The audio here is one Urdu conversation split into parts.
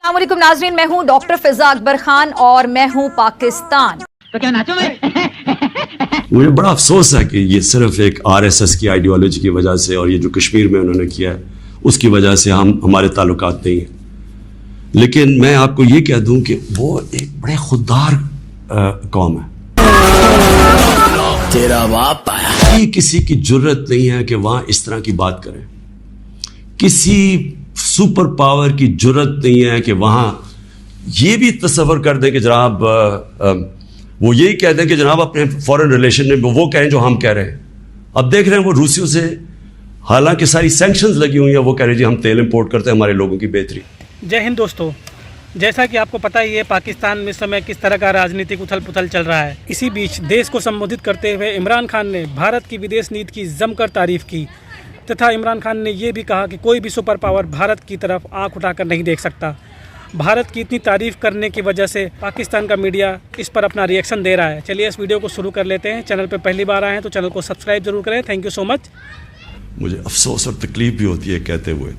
السلام علیکم ناظرین، میں ہوں ڈاکٹر فضا اکبر خان اور میں ہوں پاکستان. تو کیا ناچو میں؟ مجھے بڑا افسوس ہے کہ یہ صرف ایک RSS کی آئیڈیالوجی کی وجہ سے اور یہ جو کشمیر میں انہوں نے کیا ہے اس کی وجہ سے ہمارے تعلقات نہیں ہیں. لیکن میں آپ کو یہ کہہ دوں کہ وہ ایک بڑے خوددار قوم ہے. تیرا باپ آیا. کسی کی جرت نہیں ہے کہ وہاں اس طرح کی بات کریں. کسی سپر پاور کی جرت نہیں ہے کہ وہاں یہ بھی تصور کر دیں کہ جناب وہ یہی کہہ دیں کہ جناب اپنے فورن ریلیشن میں وہ کہیں جو ہم کہہ رہے ہیں. اب دیکھ رہے ہیں وہ روسیوں سے حالانکہ ساری سینکشنز لگی ہوئی ہیں، وہ کہہ رہے جی ہم تیل امپورٹ کرتے ہیں ہمارے لوگوں کی بہتری. جے ہند دوستو، جیسا کہ آپ کو پتہ ہی ہے پاکستان میں اس سمے کس طرح کا راجنیتک اتھل پتھل چل رہا ہے. اسی بیچ دیش کو سمبودھت کرتے ہوئے عمران خان نے بھارت کی ودیش نیتی کی جم کر تعریف کی تتھا عمران خان نے یہ بھی کہا کہ کوئی بھی سپر پاور بھارت کی طرف آنکھ اٹھا کر نہیں دیکھ سکتا. بھارت کی اتنی تعریف کرنے کی وجہ سے پاکستان کا میڈیا اس پر اپنا ری ایکشن دے رہا ہے. چلیے اس ویڈیو کو شروع کر لیتے ہیں. چینل پہ پہلی بار آئے ہیں تو چینل کو سبسکرائب ضرور کریں. تھینک یو سو مچ. مجھے افسوس اور تکلیف بھی ہوتی ہے کہتے ہوئے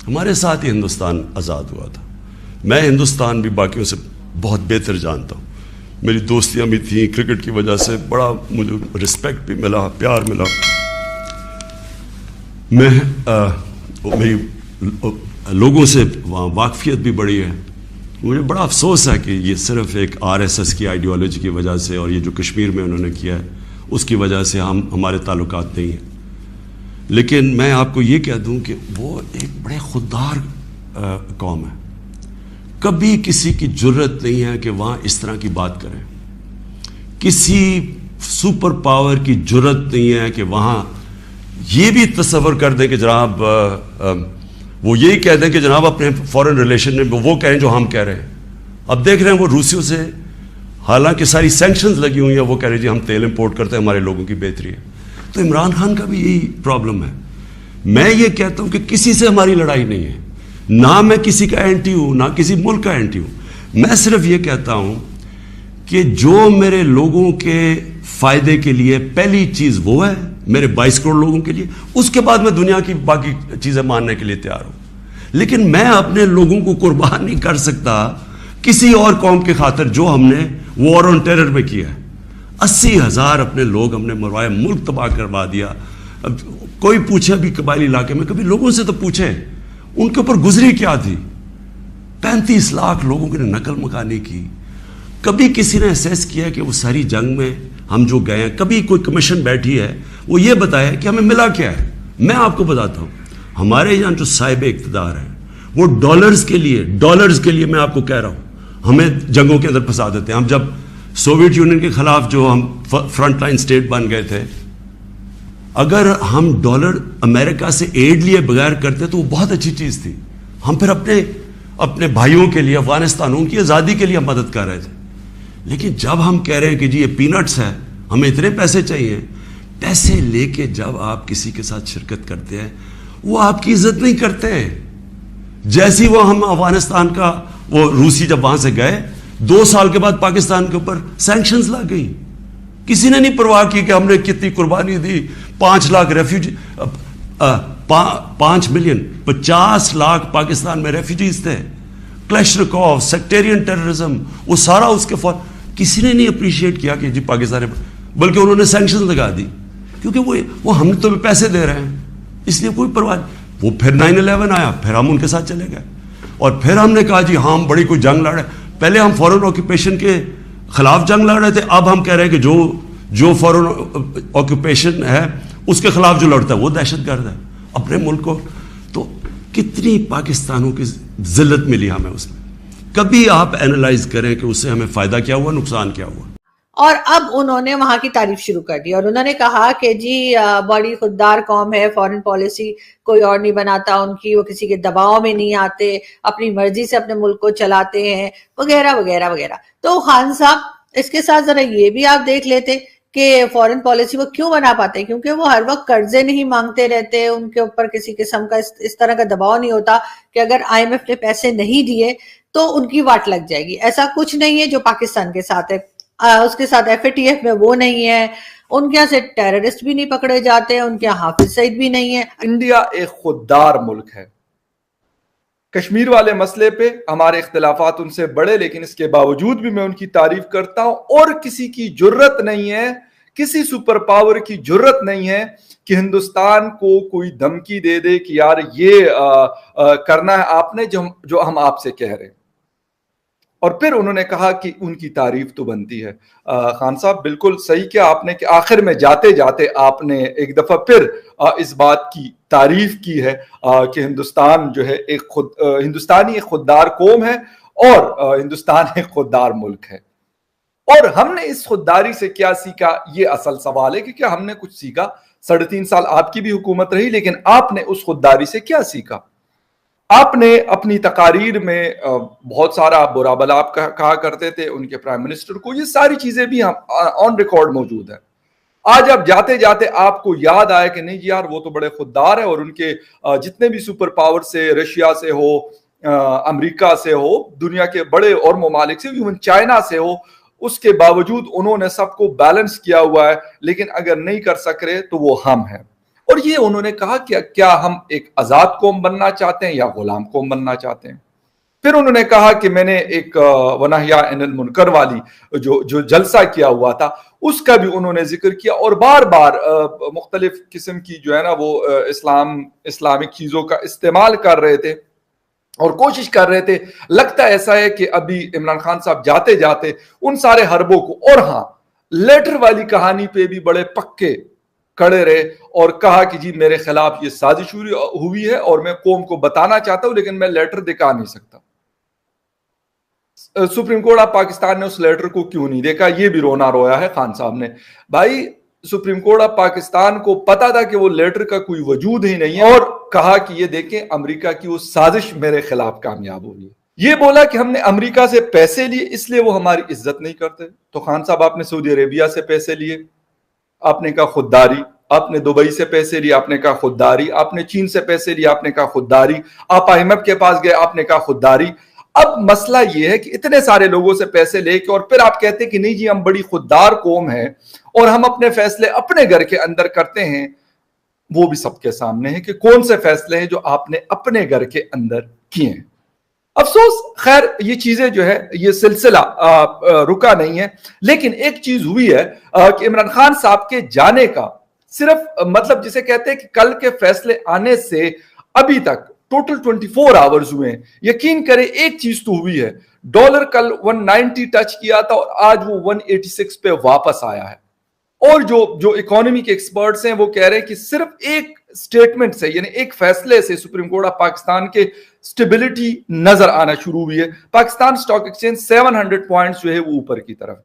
ہمارے ساتھ ہی ہندوستان آزاد ہوا تھا. میں ہندوستان بھی باقیوں سے بہت بہتر جانتا ہوں. میری دوستیاں بھی تھیں، کرکٹ کی وجہ سے بڑا مجھے رسپیکٹ بھی ملا، پیار ملا. میری لوگوں سے وہاں واقفیت بھی بڑی ہے. مجھے بڑا افسوس ہے کہ یہ صرف ایک RSS کی آئیڈیالوجی کی وجہ سے اور یہ جو کشمیر میں انہوں نے کیا ہے اس کی وجہ سے ہمارے تعلقات نہیں ہیں. لیکن میں آپ کو یہ کہہ دوں کہ وہ ایک بڑے خوددار قوم ہے. کبھی کسی کی جرت نہیں ہے کہ وہاں اس طرح کی بات کریں. کسی سپر پاور کی جرت نہیں ہے کہ وہاں یہ بھی تصور کر دیں کہ جناب وہ یہی کہہ دیں کہ جناب اپنے فورن ریلیشن میں وہ کہیں جو ہم کہہ رہے ہیں. اب دیکھ رہے ہیں وہ روسیوں سے حالانکہ ساری سینکشنز لگی ہوئی ہیں، وہ کہہ رہے جی ہم تیل امپورٹ کرتے ہیں ہمارے لوگوں کی بہتری ہے. تو عمران خان کا بھی یہی پرابلم ہے. میں یہ کہتا ہوں کہ کسی سے ہماری لڑائی نہیں ہے، نہ میں کسی کا اینٹی ہوں نہ کسی ملک کا اینٹی ہوں. میں صرف یہ کہتا ہوں کہ جو میرے لوگوں کے فائدے کے لیے پہلی چیز وہ ہے میرے 22 کروڑ لوگوں کے لیے، اس کے بعد میں دنیا کی باقی چیزیں ماننے کے لیے تیار ہوں. لیکن میں اپنے لوگوں کو قربان نہیں کر سکتا کسی اور قوم کی خاطر جو ہم نے وار آن ٹیرر میں کیا ہے. 80,000 اپنے لوگ ہم نے مروائے، ملک تباہ کروا دیا. اب کوئی پوچھے بھی قبائلی علاقے میں، کبھی لوگوں سے تو پوچھیں ان کے اوپر گزری کیا تھی. 35 لاکھ لوگوں کی نقل مکانی کی. کبھی کسی نے اسیس کیا کہ وہ ساری جنگ میں ہم جو گئے ہیں، کبھی کوئی کمیشن بیٹھی ہے وہ یہ بتایا کہ ہمیں ملا کیا ہے. میں آپ کو بتاتا ہوں، ہمارے یہاں جو صاحب اقتدار ہیں وہ ڈالرز کے لیے میں آپ کو کہہ رہا ہوں ہمیں جنگوں کے اندر پھنسا دیتے ہیں. ہم جب سوویت یونین کے خلاف جو ہم فرنٹ لائن سٹیٹ بن گئے تھے، اگر ہم ڈالر امریکہ سے ایڈ لیے بغیر کرتے تو وہ بہت اچھی چیز تھی. ہم پھر اپنے بھائیوں کے لیے، افغانستان ان کی آزادی کے لیے مدد کر رہے تھے. لیکن جب ہم کہہ رہے ہیں کہ جی یہ پینٹس ہے، ہمیں اتنے پیسے چاہیے، پیسے لے کے جب آپ کسی کے ساتھ شرکت کرتے ہیں وہ آپ کی عزت نہیں کرتے. جیسی وہ ہم افغانستان کا وہ روسی جب وہاں سے گئے 2 سال کے بعد پاکستان کے اوپر سینکشنز لگ گئی. کسی نے نہیں پرواہ کی کہ ہم نے کتنی قربانی دی. 5 لاکھ ریفیوجی 5 ملین 50 لاکھ پاکستان میں ریفیوجیز تھے. کلیشنکوف، سیکٹیرین ٹیررزم، وہ سارا اس کے کسی نے نہیں اپریشیٹ کیا کہ جی پاکستان، بلکہ انہوں نے سینکشنز لگا دی کیونکہ وہ ہم تو پیسے دے رہے ہیں اس لیے کوئی پرواہ نہیں. وہ پھر 9/11 آیا، پھر ہم ان کے ساتھ چلے گئے اور پھر ہم نے کہا جی ہاں ہم بڑی کوئی جنگ لڑ رہے ہیں. پہلے ہم فورن آکوپیشن کے خلاف جنگ لڑ رہے تھے، اب ہم کہہ رہے ہیں کہ جو فورن آکوپیشن ہے اس کے خلاف جو لڑتا ہے وہ دہشت گرد ہے. اپنے ملک کو تو کتنی پاکستانوں کی ذلت ملی ہمیں اس میں. کبھی آپ اینالائز کریں کہ اس سے ہمیں فائدہ کیا ہوا، نقصان کیا ہوا. اور اب انہوں نے وہاں کی تعریف شروع کر دی اور انہوں نے کہا کہ جی بڑی خوددار قوم ہے، فورن پالیسی کوئی اور نہیں بناتا ان کی، وہ کسی کے دباؤ میں نہیں آتے، اپنی مرضی سے اپنے ملک کو چلاتے ہیں وغیرہ وغیرہ وغیرہ. تو خان صاحب اس کے ساتھ ذرا یہ بھی آپ دیکھ لیتے کہ فورن پالیسی وہ کیوں بنا پاتے ہیں، کیونکہ وہ ہر وقت قرضے نہیں مانگتے رہتے، ان کے اوپر کسی قسم کا اس طرح کا دباؤ نہیں ہوتا کہ اگر IMF نے پیسے نہیں دیے تو ان کی واٹ لگ جائے گی. ایسا کچھ نہیں ہے جو پاکستان کے ساتھ ہے. اس کے ساتھ FATF میں وہ نہیں ہے، ان کے یہاں سے ٹیررسٹ بھی نہیں پکڑے جاتے ہیں، ان کے یہاں حافظ سعید بھی نہیں ہے. انڈیا ایک خوددار ملک ہے. کشمیر والے مسئلے پہ ہمارے اختلافات ان سے بڑے، لیکن اس کے باوجود بھی میں ان کی تعریف کرتا ہوں، اور کسی کی جرت نہیں ہے، کسی سپر پاور کی جرت نہیں ہے کہ ہندوستان کو کوئی دھمکی دے دے کہ یار یہ کرنا ہے آپ نے جو ہم آپ سے کہہ رہے ہیں۔ اور پھر انہوں نے کہا کہ ان کی تعریف تو بنتی ہے۔ خان صاحب بالکل صحیح کیا آپ نے کہ آخر میں جاتے جاتے آپ نے ایک دفعہ پھر اس بات کی تعریف کی ہے کہ ہندوستان جو ہے ہندوستانی ایک خوددار قوم ہے اور ہندوستان ایک خوددار ملک ہے۔ اور ہم نے اس خودداری سے کیا سیکھا، یہ اصل سوال ہے کہ کیا ہم نے کچھ سیکھا؟ 3.5 سال آپ کی بھی حکومت رہی، لیکن آپ نے اس خودداری سے کیا سیکھا؟ آپ نے اپنی تقاریر میں بہت سارا برا بھلا آپ کہا کرتے تھے ان کے پرائم منسٹر کو، یہ ساری چیزیں بھی آن ریکارڈ موجود ہیں۔ آج اب جاتے جاتے آپ کو یاد آیا کہ نہیں جی یار وہ تو بڑے خوددار ہیں، اور ان کے جتنے بھی سپر پاور سے، رشیا سے ہو، امریکہ سے ہو، دنیا کے بڑے اور ممالک سے، ایون چائنا سے ہو، اس کے باوجود انہوں نے سب کو بیلنس کیا ہوا ہے، لیکن اگر نہیں کر سک رہے تو وہ ہم ہیں۔ اور یہ انہوں نے کہا کہ کیا ہم ایک آزاد قوم بننا چاہتے ہیں یا غلام قوم بننا چاہتے ہیں؟ پھر انہوں نے کہا کہ میں نے ایک ونہیا عن المنکر والی جو جلسہ کیا ہوا تھا اس کا بھی انہوں نے ذکر کیا، اور بار بار مختلف قسم کی جو ہے نا وہ اسلامک چیزوں کا استعمال کر رہے تھے اور کوشش کر رہے تھے۔ لگتا ایسا ہے کہ ابھی عمران خان صاحب جاتے جاتے ان سارے حربوں کو، اور ہاں لیٹر والی کہانی پہ بھی بڑے پکے کھڑے رہے اور کہا کہ جی میرے خلاف یہ سازش ہوئی ہے اور میں قوم کو بتانا چاہتا ہوں، لیکن میں لیٹر دکھا نہیں سکتا۔ سپریم کورٹ آف پاکستان نے اس لیٹر کو کیوں نہیں دیکھا، یہ بھی رونا رویا ہے خان صاحب نے۔ بھائی سپریم کورٹ آف پاکستان کو پتا تھا کہ وہ لیٹر کا کوئی وجود ہی نہیں ہے، اور کہا کہ یہ دیکھیں امریکہ کی وہ سازش میرے خلاف کامیاب ہو گئی۔ یہ بولا کہ ہم نے امریکہ سے پیسے لیے اس لیے وہ ہماری عزت نہیں کرتے۔ تو خان صاحب آپ نے سعودی عربیہ سے پیسے لیے، آپ نے کہا خودداری، آپ نے دبئی سے پیسے لیے، آپ نے کہا خودداری، آپ نے چین سے پیسے لیے، آپ نے کہا خودداری، آپ IMF کے پاس گئے، آپ نے کہا خودداری۔ اب مسئلہ یہ ہے کہ اتنے سارے لوگوں سے پیسے لے کے اور پھر آپ کہتے ہیں کہ نہیں جی ہم بڑی خوددار قوم ہے اور ہم اپنے فیصلے اپنے گھر کے اندر کرتے ہیں۔ وہ بھی سب کے سامنے ہے کہ کون سے فیصلے ہیں جو آپ نے اپنے گھر کے اندر کیے ہیں۔ افسوس، خیر یہ چیزیں جو ہے یہ سلسلہ رکا نہیں ہے، لیکن ایک چیز ہوئی ہے کہ عمران خان صاحب کے جانے کا صرف مطلب جسے کہتے ہیں کہ کل کے فیصلے آنے سے ابھی تک ٹوٹل 24 آورز ہوئے ہیں۔ یقین کریں ایک چیز تو ہوئی ہے، ڈالر کل 190 ٹچ کیا تھا اور آج وہ 186 پہ واپس آیا ہے۔ اور جو اکانومی کے ایکسپرٹس ہیں وہ کہہ رہے ہیں کہ صرف ایک سٹیٹمنٹ سے، یعنی ایک فیصلے سے سپریم کورٹ آف پاکستان کے سٹیبلٹی نظر آنا شروع ہوئی ہے۔ پاکستان سٹاک ایکسچینج 700 پوائنٹس جو ہے وہ اوپر کی طرف